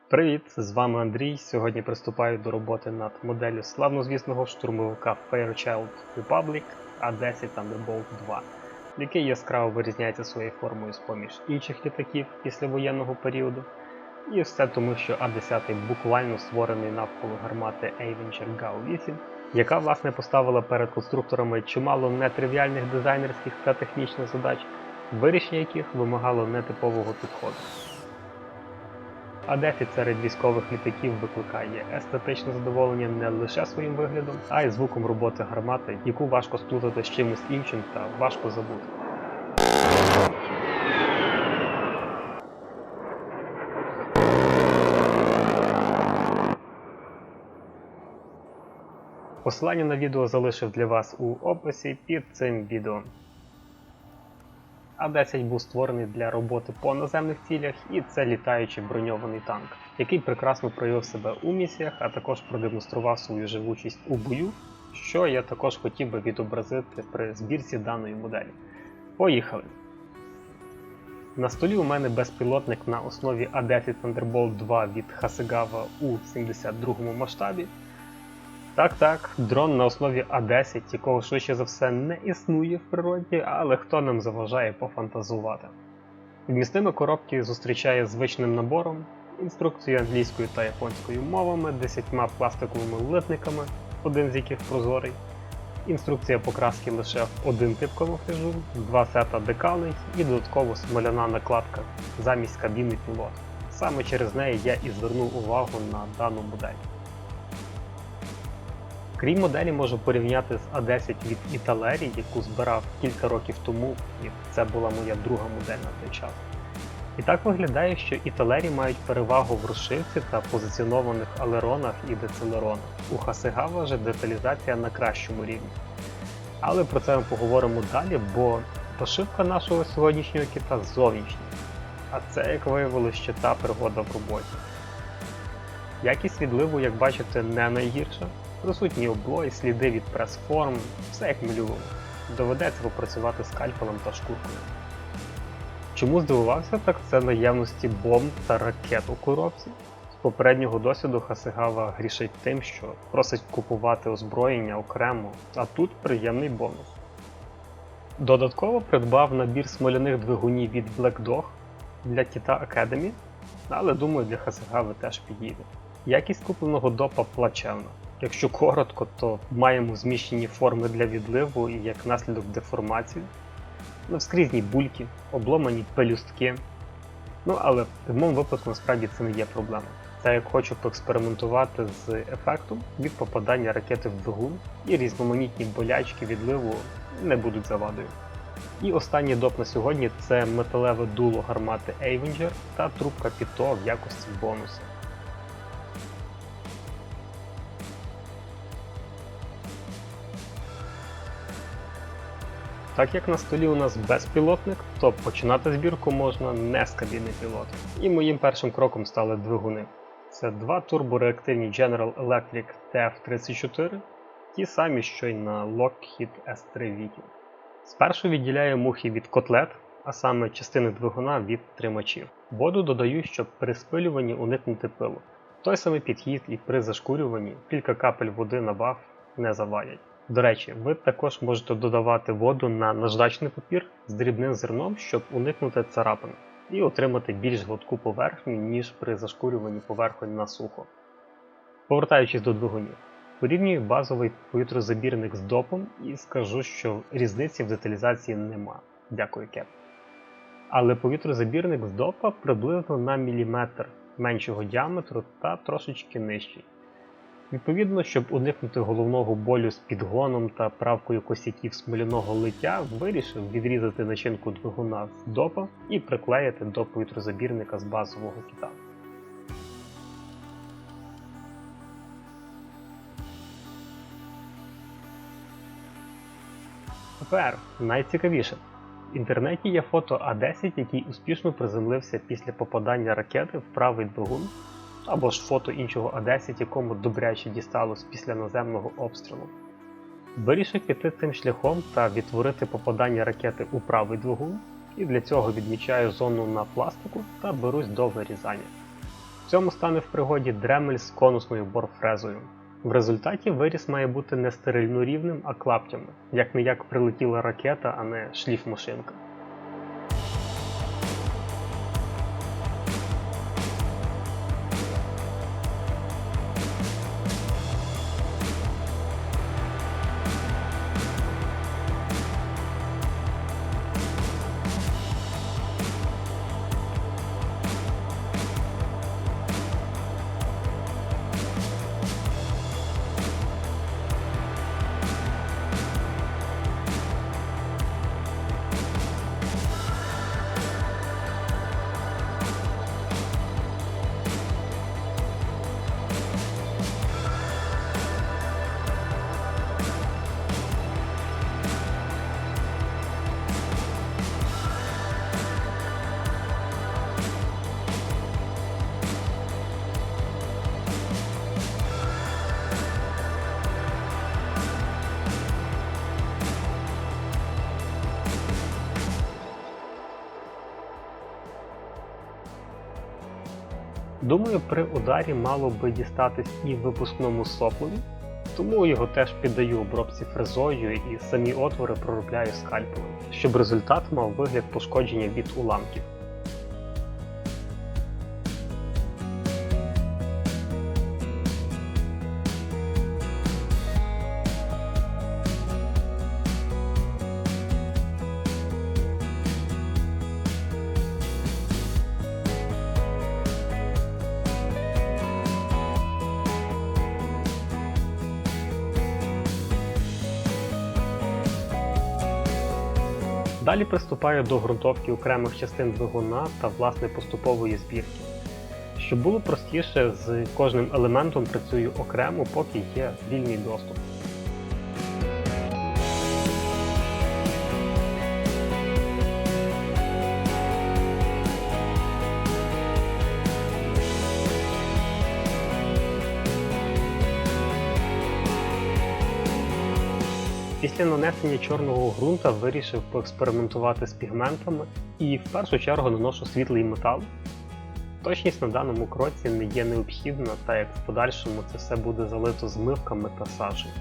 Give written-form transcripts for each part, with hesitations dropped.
Привіт, з вами Андрій. Сьогодні приступаю до роботи над моделлю славнозвісного штурмовика Fairchild Republic A10 Thunderbolt 2, який яскраво вирізняється своєю формою з-поміж інших літаків післявоєнного періоду. І все тому, що А10 буквально створений навколо гармати Avenger GAU-8, яка власне поставила перед конструкторами чимало нетривіальних дизайнерських та технічних задач, вирішення яких вимагало нетипового підходу. А10 серед військових літаків викликає естетичне задоволення не лише своїм виглядом, а й звуком роботи гармати, яку важко сплутати з чимось іншим та важко забути. Посилання на відео залишив для вас у описі під цим відео. А10 був створений для роботи по наземних цілях, і це літаючий броньований танк, який прекрасно проявив себе у місіях, а також продемонстрував свою живучість у бою, що я також хотів би відобразити при збірці даної моделі. Поїхали! На столі у мене безпілотник на основі A10 Thunderbolt 2 від Hasegawa у 72 масштабі. Так, дрон на основі А10, якого швидше за все не існує в природі, але хто нам заважає пофантазувати. Вмістими коробки зустрічає звичним набором, інструкцію англійською та японською мовами, 10 пластиковими литниками, один з яких прозорий, інструкція покраски лише в один тип камуфляжу, 2 сета декалей і додатково смоляна накладка замість кабіни пілота. Саме через неї я і звернув увагу на дану модель. Крім моделі, можу порівняти з А10 від Italeri, яку збирав кілька років тому, і це була моя друга модель на той час. І так виглядає, що Italeri мають перевагу в розшивці та позиціонованих алеронах і децелеронах. У Hasegawa же деталізація на кращому рівні. Але про це ми поговоримо далі, бо пошивка нашого сьогоднішнього кита зовнішня. А це, як виявилося, ще та пригода в роботі. Якість відливу, як бачите, не найгірша. Присутні облої, сліди від прес-форм, все як ми любимо. Доведеться попрацювати скальпелем та шкуркою. Чому здивувався, так це наявності бомб та ракет у коробці. З попереднього досвіду Hasegawa грішить тим, що просить купувати озброєння окремо, а тут приємний бонус. Додатково придбав набір смоляних двигунів від Black Dog для Kita Academy, але думаю, для Hasegawa теж підійде. Якість купленого допа плачевна. Якщо коротко, то маємо зміщені форми для відливу і як наслідок деформації, навскрізні бульки, обломані пелюстки. Але в моєму випадку насправді це не є проблема. Це як хочу поекспериментувати з ефектом від попадання ракети в двигун, і різноманітні болячки відливу не будуть завадою. І останній доп на сьогодні – це металеве дуло гармати Avenger та трубка Піто в якості бонусу. Так як на столі у нас безпілотник, то починати збірку можна не з кабіни пілота. І моїм першим кроком стали двигуни. Це два турбореактивні General Electric TF-34, ті самі, що й на Lockheed S3 Viking. Спершу відділяю мухи від котлет, а саме частини двигуна від тримачів. Воду додаю, щоб при спилюванні уникнути пилу. Той самий підхід і при зашкурюванні кілька капель води на баф не завадять. До речі, ви також можете додавати воду на наждачний папір з дрібним зерном, щоб уникнути царапин і отримати більш гладку поверхню, ніж при зашкурюванні поверхонь на сухо. Повертаючись до двигунів, порівнюю базовий повітрозабірник з допом і скажу, що різниці в деталізації нема. Дякую, Кеп. Але повітрозабірник з допа приблизно на міліметр меншого діаметру та трошечки нижчий. Відповідно, щоб уникнути головного болю з підгоном та правкою косяків смоляного лиття, вирішив відрізати начинку двигуна з допа і приклеїти до повітрозабірника з базового кита. Тепер найцікавіше. В інтернеті є фото А10, який успішно приземлився після попадання ракети в правий двигун, або ж фото іншого А10, якому добряче дісталось після наземного обстрілу. Вирішив піти цим шляхом та відтворити попадання ракети у правий двигун, і для цього відмічаю зону на пластику та берусь до вирізання. В цьому стане в пригоді дремель з конусною борфрезою. В результаті виріз має бути не стерильно рівним, а клаптями, як-не-як прилетіла ракета, а не шліфмашинка. Думаю, при ударі мало би дістатись і випускному соплові, тому його теж піддаю обробці фрезою і самі отвори проробляю скальпелем, щоб результат мав вигляд пошкодження від уламків. Далі приступаю до ґрунтовки окремих частин двигуна та власне поступової збірки. Щоб було простіше, з кожним елементом працюю окремо, поки є вільний доступ. Після нанесення чорного ґрунта вирішив поекспериментувати з пігментами і в першу чергу наношу світлий метал. Точність на даному кроці не є необхідна, так як в подальшому це все буде залито змивками та сажею.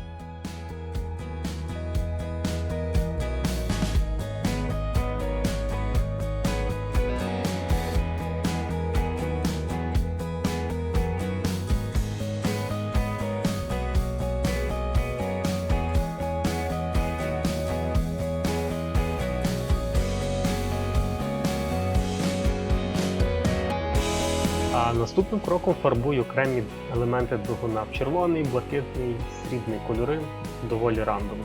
А наступним кроком фарбую окремі елементи двигуна в червоний, блакитний, срібний кольори, доволі рандомно.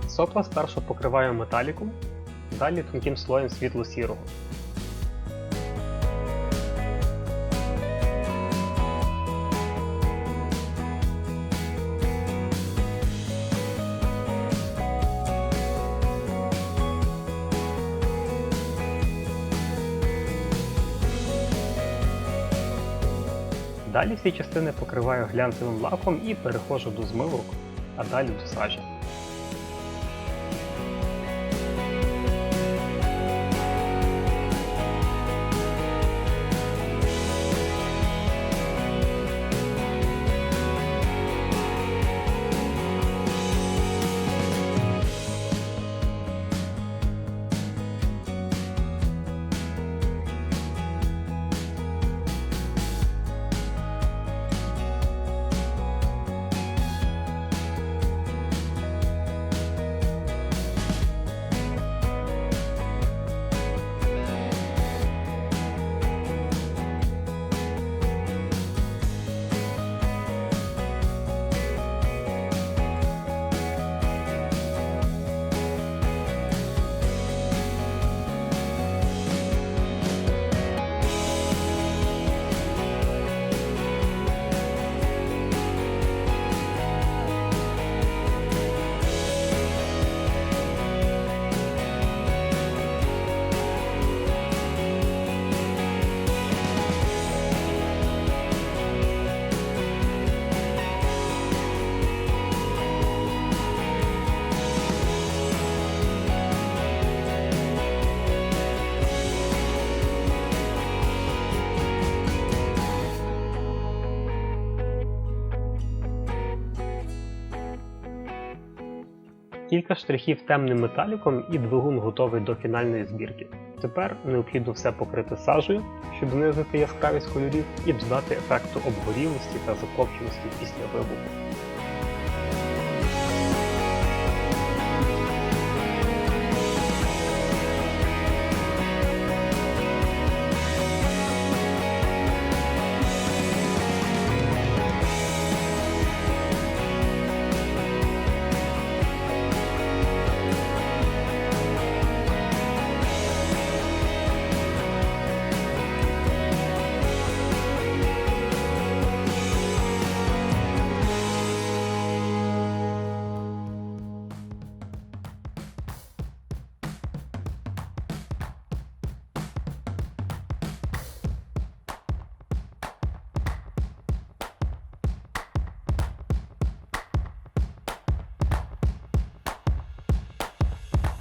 Сопла спершу покриваю металіком, далі тонким слоєм світло-сірого. Далі всі частини покриваю глянцевим лаком і переходжу до змивок, а далі до сажі. Кілька штрихів темним металіком і двигун готовий до фінальної збірки. Тепер необхідно все покрити сажею, щоб знизити яскравість кольорів і додати ефекту обгорілості та закопченості після вибуху.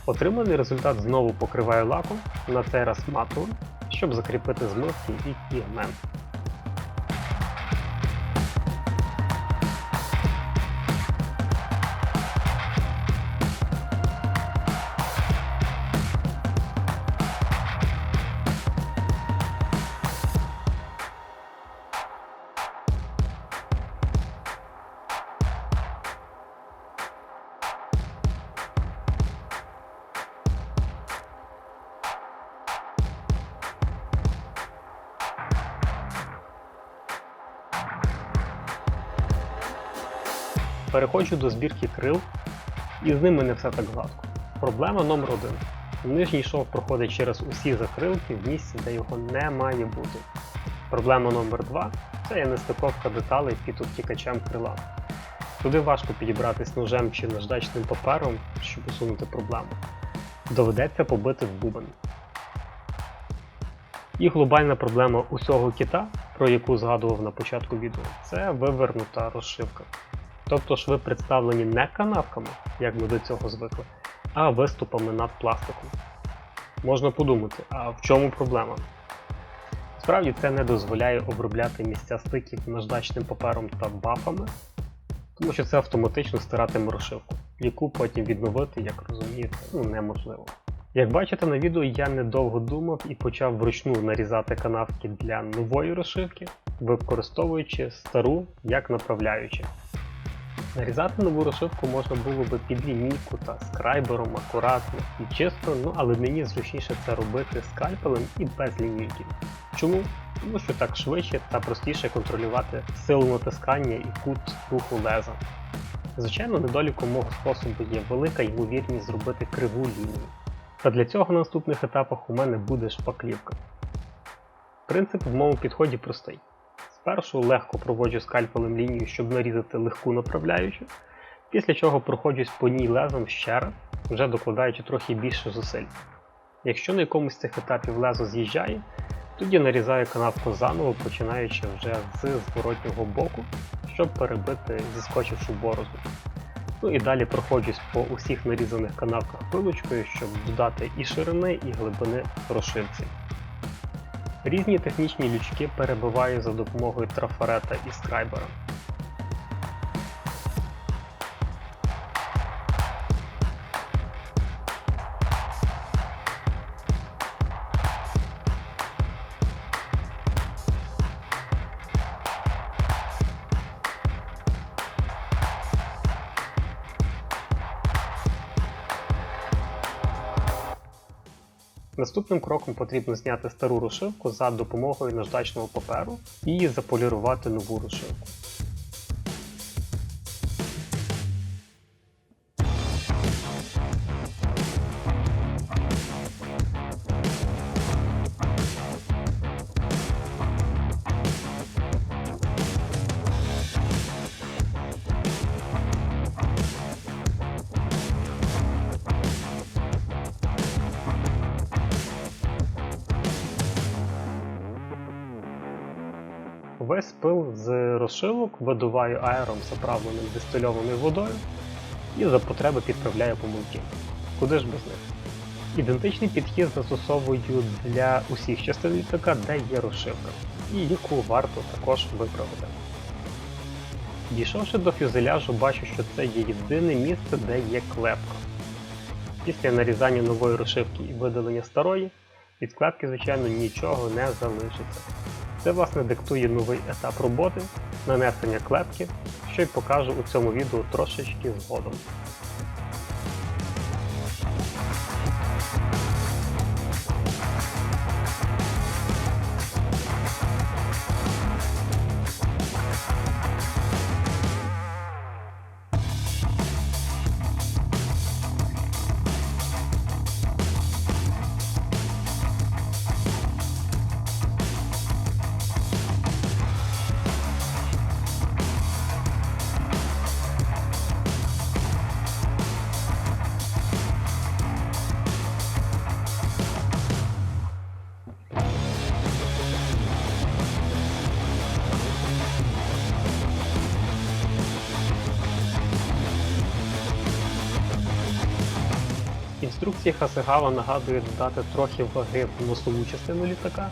Отриманий результат знову покриваю лаком, на цей раз матовим, щоб закріпити змивки і пігмент. Переходжу до збірки крил, і з ними не все так гладко. Проблема номер 1. Нижній шов проходить через усі закрилки в місці, де його не має бути. Проблема номер 2 – це є нестиковка деталей під обтікачем крила. Туди важко підібратись ножем чи наждачним папером, щоб усунути проблему. Доведеться побити в бубен. І глобальна проблема усього кіта, про яку згадував на початку відео, це вивернута розшивка. Тобто шви представлені не канавками, як ми до цього звикли, а виступами над пластиком. Можна подумати, а в чому проблема? Справді це не дозволяє обробляти місця стиків наждачним папером та бафами, тому що це автоматично стиратиме розшивку, яку потім відновити, як розумієте, неможливо. Як бачите на відео, я недовго думав і почав вручну нарізати канавки для нової розшивки, використовуючи стару як направляючу. Нарізати нову розшивку можна було би під лінійку та скрайбером акуратно і чисто, але мені зручніше це робити скальпелем і без лінійки. Чому? Тому що так швидше та простіше контролювати силу натискання і кут руху леза. Звичайно, недоліком мого способу є велика ймовірність зробити криву лінію. Та для цього на наступних етапах у мене буде шпаклівка. Принцип в моєму підході простий. Спершу легко проводжу скальпелем лінію, щоб нарізати легку направляючу, після чого проходжусь по ній лезом ще раз, вже докладаючи трохи більше зусиль. Якщо на якомусь з цих етапів лезо з'їжджає, тоді нарізаю канавку заново, починаючи вже з зворотнього боку, щоб перебити зіскочившу борозду. І далі проходжусь по усіх нарізаних канавках пилочкою, щоб додати і ширини, і глибини розшивці. Різні технічні лючки перебиваю за допомогою трафарета і скрайбера. Наступним кроком потрібно зняти стару розшивку за допомогою наждачного паперу і заполірувати нову розшивку. Весь пил з розшивок видуваю аером, заправленим дистильованою водою, і за потреби підправляю помилки. Куди ж без них? Ідентичний підхід застосовую для усіх частин літака, де є розшивка, і яку варто також виправити. Дійшовши до фюзеляжу, бачу, що це є єдине місце, де є клепка. Після нарізання нової розшивки і видалення старої, від клепки, звичайно, нічого не залишиться. Це, власне, диктує новий етап роботи, нанесення клепки, що й покажу у цьому відео трошечки згодом. Інструкція Хасегава нагадує додати трохи ваги в носову частину літака,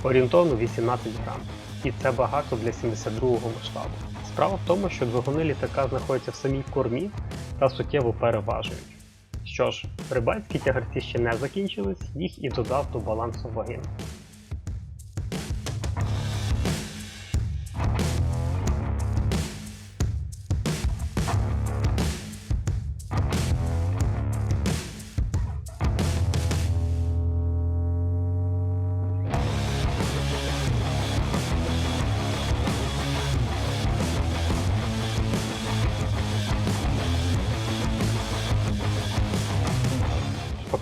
орієнтовно 18 грам. І це багато для 72-го масштабу. Справа в тому, що двигуни літака знаходяться в самій кормі та суттєво переважують. Що ж, рибальські тягарці ще не закінчились, їх і додав до балансу ваги.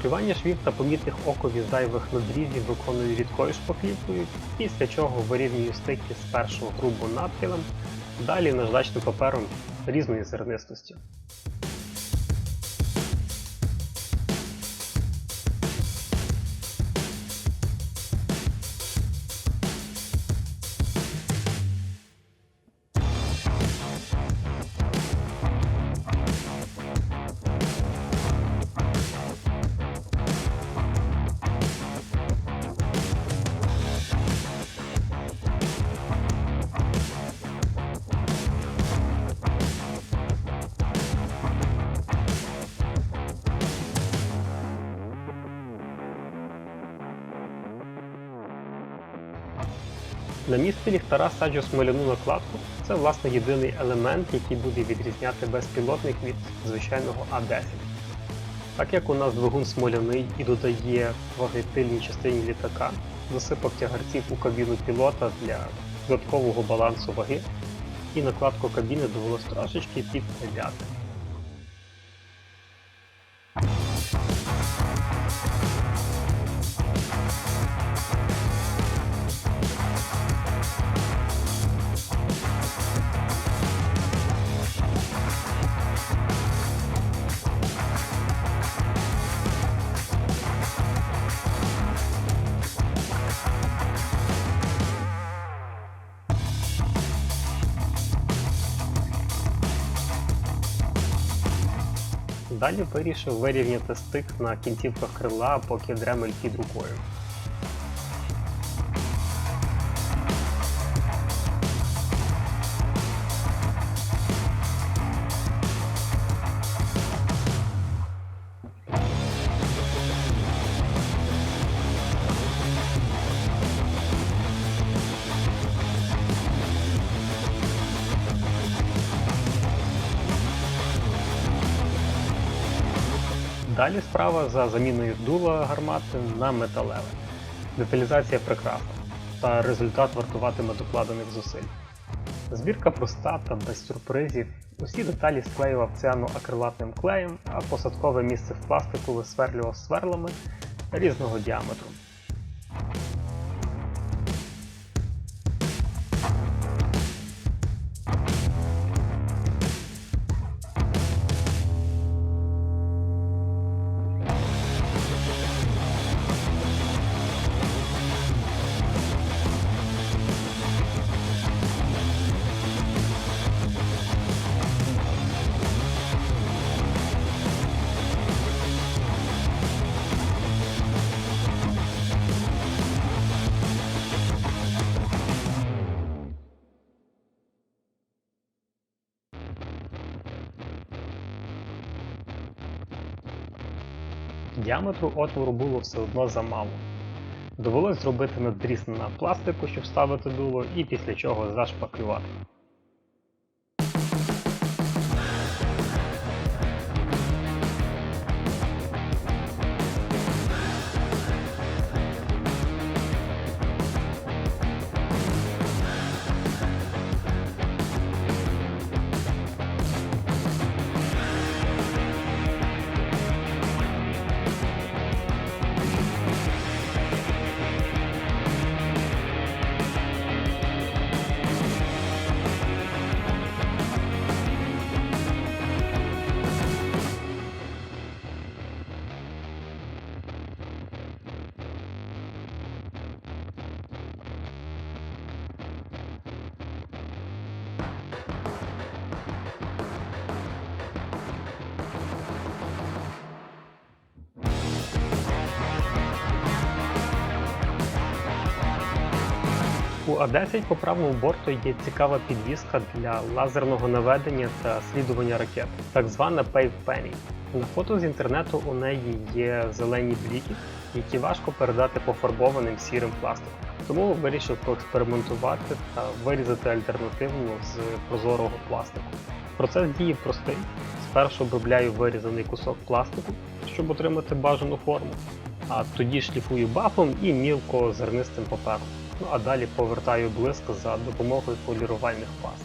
Шпаклювання швів та помітних окові зайвих надрізів виконую рідкою шпаклівкою, після чого вирівнюю стики спершу грубо надхилем, далі наждачним папером різної зернистості. На місце ліхтара саджу смоляну накладку. Це, власне, єдиний елемент, який буде відрізняти безпілотник від звичайного А-10. Так як у нас двигун смоляний і додає ваги тильній частині літака, засипав тягарців у кабіну пілота для додаткового балансу ваги, і накладку кабіни довелось трошечки підпиляти. Далі вирішив вирівняти стик на кінцівках крила, поки дремель під рукою. Далі справа за заміною дула гармати на металеве. Деталізація прекрасна, та результат вартуватиме докладених зусиль. Збірка проста та без сюрпризів. Усі деталі склеював цианоакрилатним клеєм, а посадкове місце в пластику висверлював сверлами різного діаметру. Діаметру отвору було все одно замало. Довелось зробити надріз на пластику, щоб вставити дуло, і після чого зашпаклювати. У А-10 по правому борту є цікава підвіска для лазерного наведення та слідування ракет, так звана Pave Penny. На фото з інтернету у неї є зелені бліки, які важко передати пофарбованим сірим пластиком. Тому вирішив поекспериментувати та вирізати альтернативну з прозорого пластику. Процес дії простий. Спершу обробляю вирізаний кусок пластику, щоб отримати бажану форму, а тоді шліфую бафом і мілко зернистим папером. Ну а далі повертаю блиск за допомогою полірувальних паст.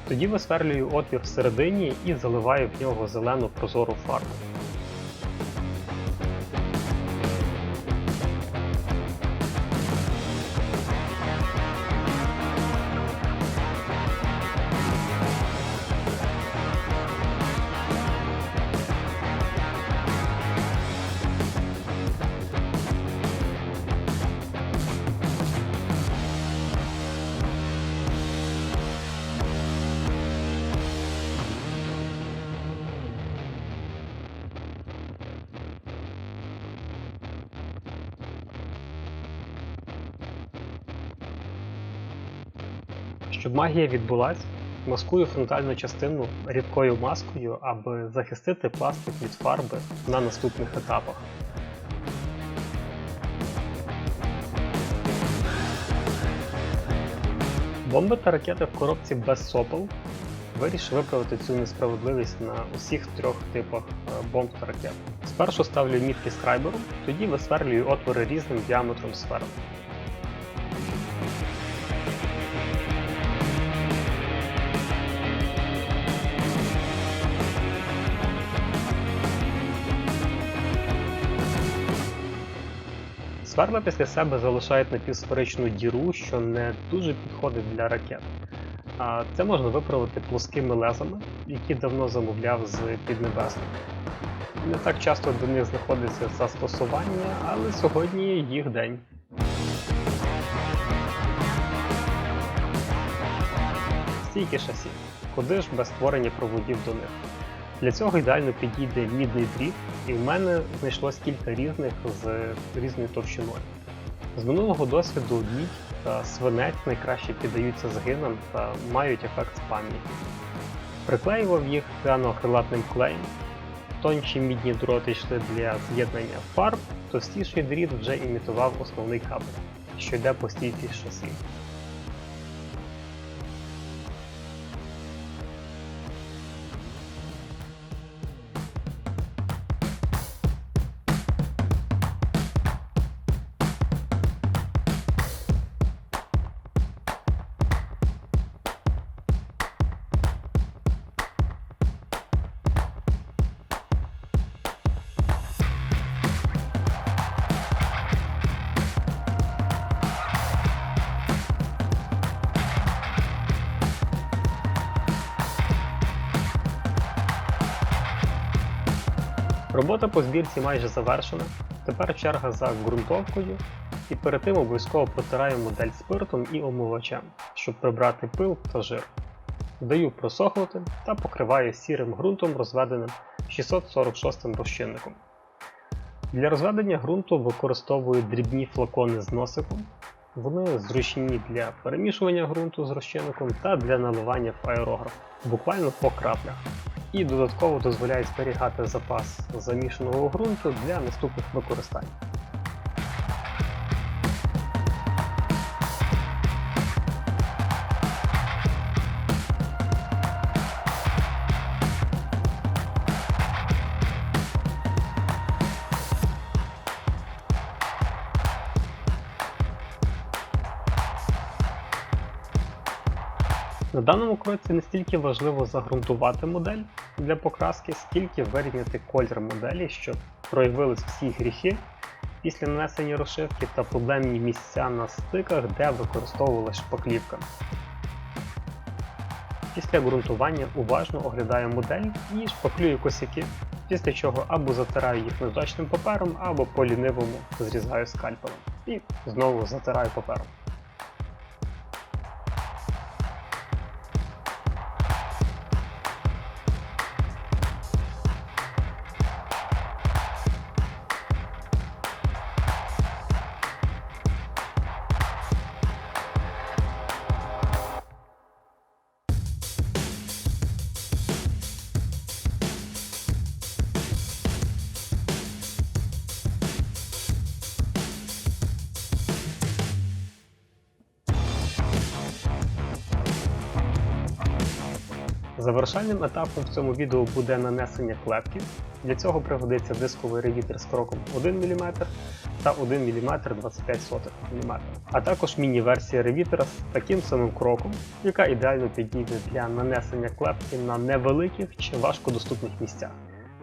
Тоді висверлюю отвір всередині і заливаю в нього зелену прозору фарбу. Щоб магія відбулась, маскую фронтальну частину рідкою маскою, аби захистити пластик від фарби на наступних етапах. Бомби та ракети в коробці без сопел. Вирішив виправити цю несправедливість на усіх трьох типах бомб та ракет. Спершу ставлю мітки скрайбером, тоді висверлюю отвори різним діаметром сфер. Сверла після себе залишають напівсферичну діру, що не дуже підходить для ракет. А це можна виправити плоскими лезами, які давно замовляв з Піднебесної. Не так часто до них знаходиться застосування, але сьогодні їх день. Стійки шасі. Куди ж без створення проводів до них? Для цього ідеально підійде мідний дріт, і в мене знайшлось кілька різних з різною товщиною. З минулого досвіду мідь та свинець найкраще піддаються згинам та мають ефект пам'яті. Приклеював їх цианоакрилатним клеєм, тонші мідні дроти йшли для з'єднання фарб, товстіший дріт вже імітував основний кабель, що йде по стійці шасі. Робота по збірці майже завершена, тепер черга за ґрунтовкою, і перед тим обов'язково протираю модель спиртом і омивачем, щоб прибрати пил та жир. Даю просохнути та покриваю сірим ґрунтом, розведеним 646 розчинником. Для розведення ґрунту використовую дрібні флакони з носиком. Вони зручні для перемішування ґрунту з розчинником та для наливання в аерограф, буквально по краплях. І додатково дозволяють зберігати запас замішаного ґрунту для наступних використань. На даному кроці не стільки важливо загрунтувати модель для покраски, скільки вирівняти колір моделі, щоб проявились всі гріхи після нанесення розшивки та проблемні місця на стиках, де використовувалась шпаклівка. Після ґрунтування уважно оглядаю модель і шпаклюю косяки, після чого або затираю їх наждачним папером, або по-лінивому зрізаю скальпелем. І знову затираю папером. Завершальним етапом в цьому відео буде нанесення клепків. Для цього пригодиться дисковий ревітер з кроком 1 мм та 1 мм 25 мм, а також міні-версія ревітера з таким самим кроком, яка ідеально підійде для нанесення клепки на невеликих чи важкодоступних місцях.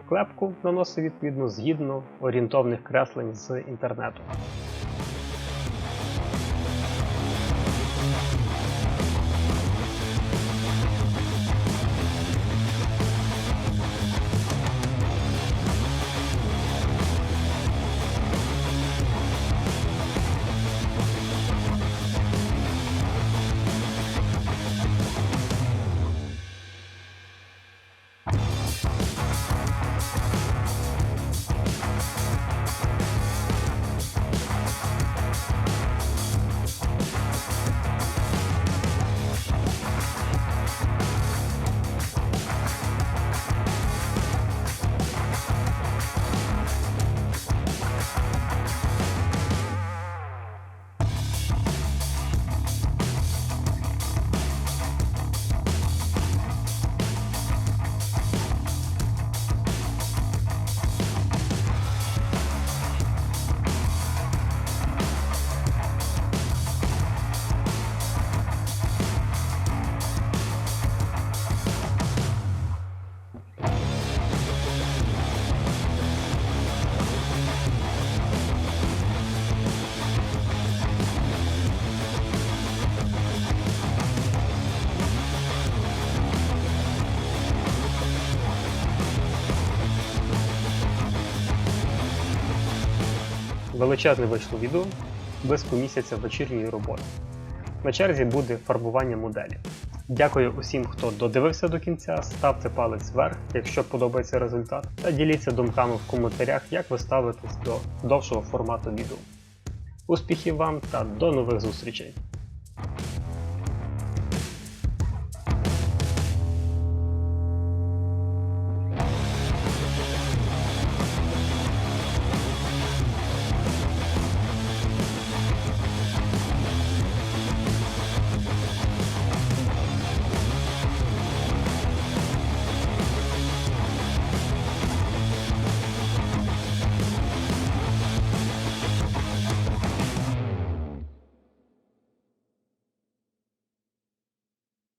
Клепку наносив відповідно згідно орієнтовних креслень з інтернету. Величезне вийшло відео, близько місяця вечірньої роботи. На черзі буде фарбування моделі. Дякую усім, хто додивився до кінця, ставте палець вверх, якщо подобається результат, та діліться думками в коментарях, як ви ставитесь до довшого формату відео. Успіхів вам та до нових зустрічей!